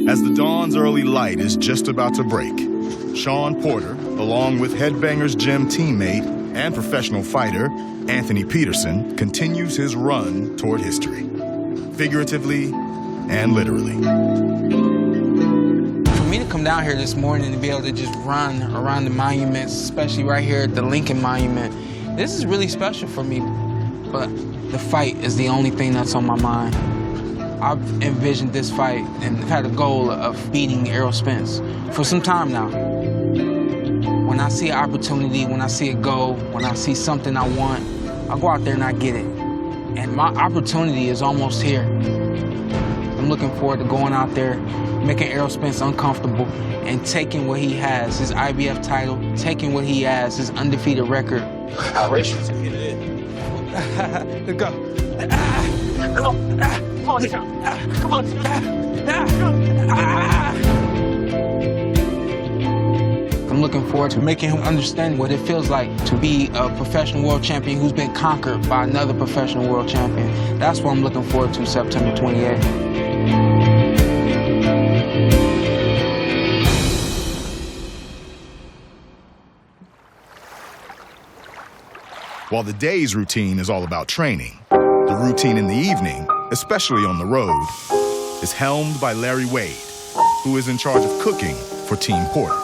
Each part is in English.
As the dawn's early light is just about to break, Shawn Porter, along with Headbangers Gym teammate and professional fighter Anthony Peterson, continues his run toward history, figuratively and literally. For me to come down here this morning and be able to just run around the monuments, especially right here at the Lincoln Monument, this is really special for me. But the fight is the only thing that's on my mind. I've envisioned this fight and had a goal of beating Errol Spence for some time now. When I see an opportunity, when I see a goal, when I see something I want, I go out there and I get it. And my opportunity is almost here. I'm looking forward to going out there, making Errol Spence uncomfortable, and taking what he has, his IBF title, taking what he has, his undefeated record. Outrageous. Let's go. Come on. Come on. Come on. I'm looking forward to making him understand what it feels like to be a professional world champion who's been conquered by another professional world champion. That's what I'm looking forward to September 28th. While the day's routine is all about training, the routine in the evening, especially on the road, is helmed by Larry Wade, who is in charge of cooking for Team Porter.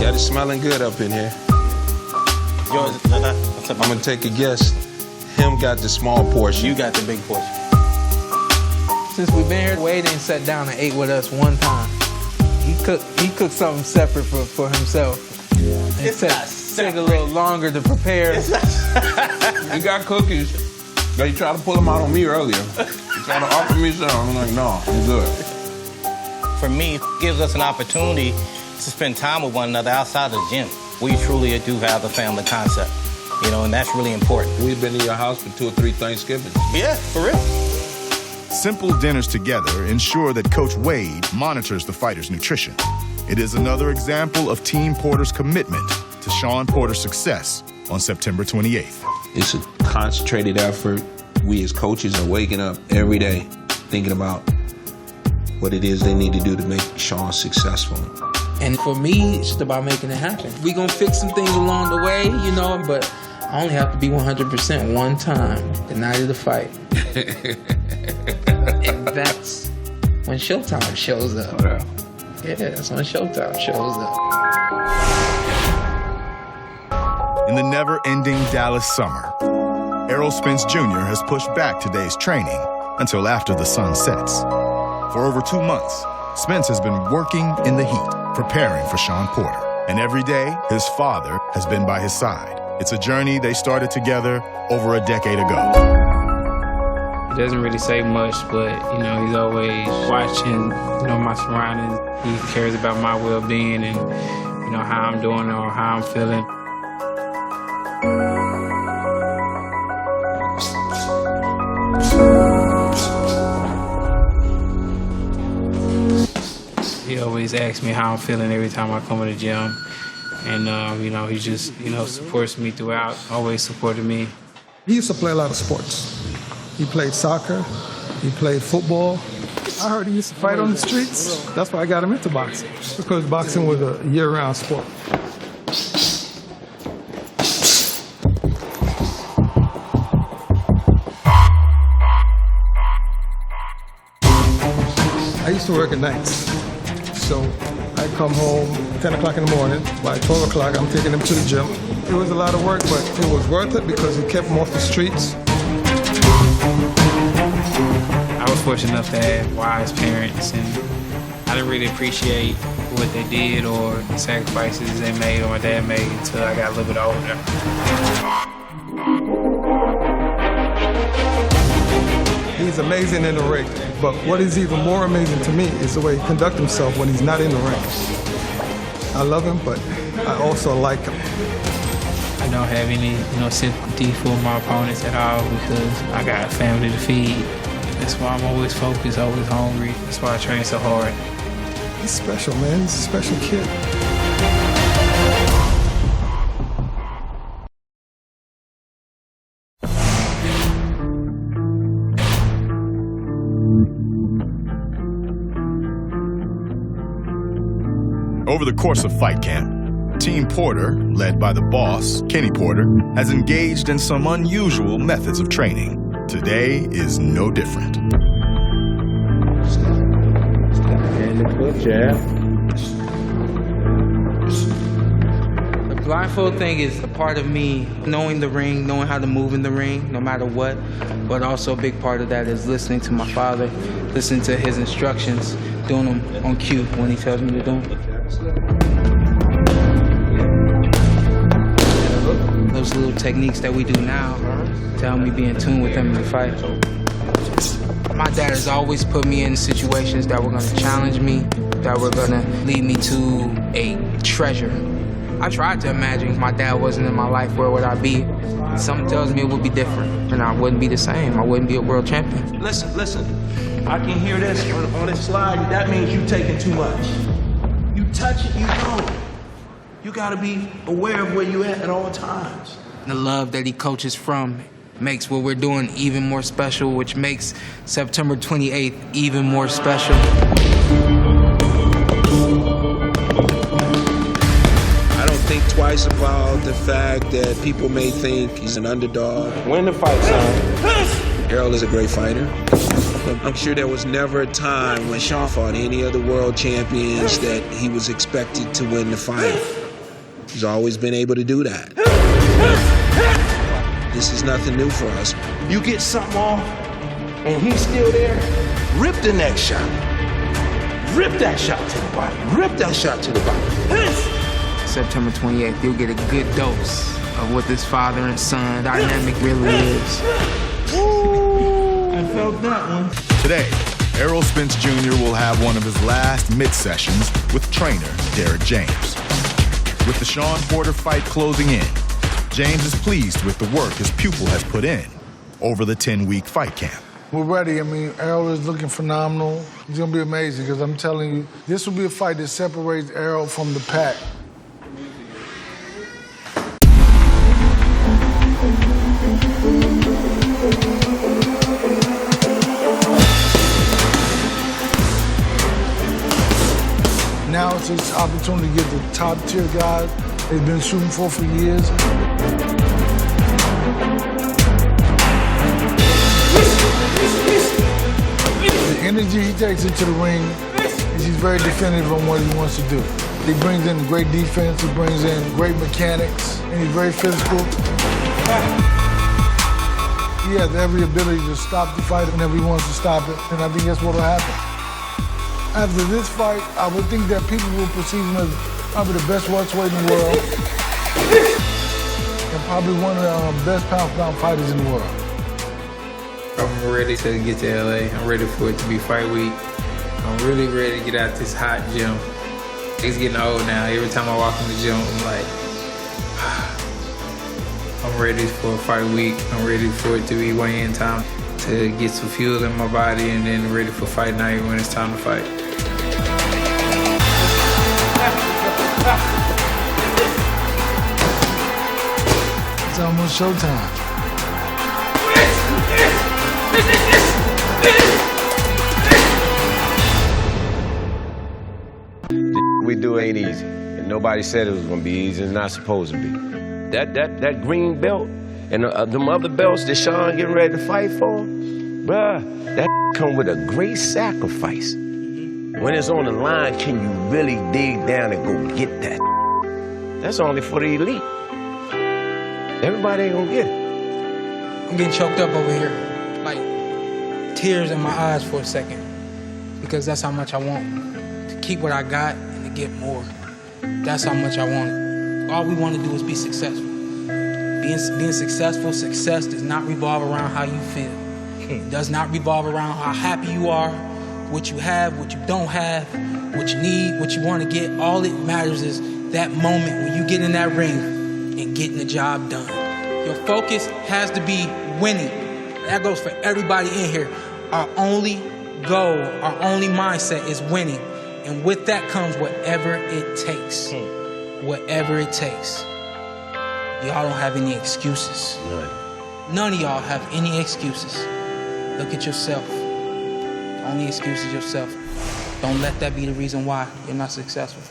Got it smelling good up in here. Yours, I'm gonna take a guess. Him got the small portion. You got the big portion. Since we've been here, Wade ain't sat down and ate with us one time. He cooked something separate for himself. It's not separate. Took a little longer to prepare. You got cookies. They tried to pull them out on me earlier. They tried to offer me some. I'm like, no, I'm good. For me, it gives us an opportunity to spend time with one another outside of the gym. We truly do have the family concept, you know, and that's really important. We've been in your house for 2 or 3 Thanksgivings. Yeah, for real. Simple dinners together ensure that Coach Wade monitors the fighter's nutrition. It is another example of Team Porter's commitment to Shawn Porter's success on September 28th. It's a concentrated effort. We as coaches are waking up every day thinking about what it is they need to do to make Shawn successful. And for me, it's just about making it happen. We're gonna fix some things along the way, you know, but I only have to be 100% one time, the night of the fight. And that's when Showtime shows up. Yeah, that's when Showtime shows up. In the never-ending Dallas summer, Errol Spence Jr. has pushed back today's training until after the sun sets. For over 2 months, Spence has been working in the heat, preparing for Shawn Porter. And every day, his father has been by his side. It's a journey they started together over a decade ago. He doesn't really say much, but, you know, he's always watching, you know, my surroundings. He cares about my well-being and, you know, how I'm doing or how I'm feeling. He always asks me how I'm feeling every time I come to the gym. And, you know, he just, you know, supports me throughout, always supported me. He used to play a lot of sports. He played soccer, he played football. I heard he used to fight on the streets. That's why I got him into boxing, because boxing was a year-round sport. I used to work at nights, so I come home 10 o'clock in the morning. By 12 o'clock, I'm taking him to the gym. It was a lot of work, but it was worth it because it kept him off the streets. I was fortunate enough to have wise parents, and I didn't really appreciate what they did or the sacrifices they made or my dad made until I got a little bit older. He's amazing in the ring, but what is even more amazing to me is the way he conducts himself when he's not in the ring. I love him, but I also like him. I don't have any, you know, sympathy for my opponents at all because I got a family to feed. That's why I'm always focused, always hungry. That's why I train so hard. He's special, man. He's a special kid. Over the course of fight camp, Team Porter, led by the boss, Kenny Porter, has engaged in some unusual methods of training. Today is no different. And the foot jab. The blindfold thing is a part of me knowing the ring, knowing how to move in the ring, no matter what. But also a big part of that is listening to my father, listening to his instructions, doing them on cue when he tells me to do them. Those little techniques that we do now to help me be in tune with them in the fight. My dad has always put me in situations that were gonna challenge me, that were gonna lead me to a treasure. I tried to imagine if my dad wasn't in my life, where would I be? Something tells me it would be different, and I wouldn't be the same. I wouldn't be a world champion. Listen. I can hear this on this slide. That means you taking too much. You touch it, you know. You gotta be aware of where you at all times. The love that he coaches from makes what we're doing even more special, which makes September 28th even more special. I don't think twice about the fact that people may think he's an underdog. Win the fight, son. Errol is a great fighter. I'm sure there was never a time when Shawn fought any of the world champions that he was expected to win the fight. He's always been able to do that. This is nothing new for us. You get something off, and he's still there, rip the next shot. Rip that shot to the body. Rip that shot to the body. September 28th, you'll get a good dose of what this father and son dynamic really is. Ooh, I felt that one. Today, Errol Spence Jr. will have one of his last mid-sessions with trainer Derek James. With the Shawn Porter fight closing in, James is pleased with the work his pupil has put in over the 10-week fight camp. We're ready. I mean, Errol is looking phenomenal. It's going to be amazing because I'm telling you, this will be a fight that separates Errol from the pack. Now it's his opportunity to get the top-tier guys they've been shooting for years. The energy he takes into the ring is he's very definitive on what he wants to do. He brings in great defense, he brings in great mechanics, and he's very physical. He has every ability to stop the fight whenever he wants to stop it, and I think that's what will happen. After this fight, I would think that people will perceive him as probably the best welterweight in the world and probably one of the best pound-for-pound fighters in the world. I'm ready to get to LA. I'm ready for it to be fight week. I'm really ready to get out this hot gym. It's getting old now. Every time I walk in the gym, I'm like, I'm ready for fight week. I'm ready for it to be weigh-in time, to get some fuel in my body, and then ready for fight night when it's time to fight. It's almost showtime. We do ain't easy, and nobody said it was gonna be easy. It's not supposed to be. That green belt and them other belts that Shawn getting ready to fight for, bruh, that come with a great sacrifice. When it's on the line, can you really dig down and go get that? That's only for the elite. Everybody ain't gonna get it. I'm getting choked up over here, like tears in my eyes for a second, because that's how much I want to keep what I got and to get more. That's how much I want it. All we want to do is be successful. Being successful, success does not revolve around how you feel. It does not revolve around how happy you are, what you have, what you don't have, what you need, what you want to get. All it matters is that moment when you get in that ring and getting the job done. Your focus has to be winning. That goes for everybody in here. Our only goal, our only mindset is winning. And with that comes whatever it takes. Whatever it takes. Y'all don't have any excuses. None of y'all have any excuses. Look at yourself. The only excuse is yourself. Don't let that be the reason why you're not successful.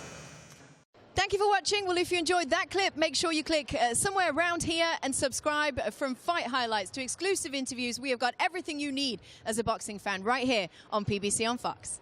Thank you for watching. Well, if you enjoyed that clip, make sure you click somewhere around here and subscribe. From fight highlights to exclusive interviews, we have got everything you need as a boxing fan right here on PBC on Fox.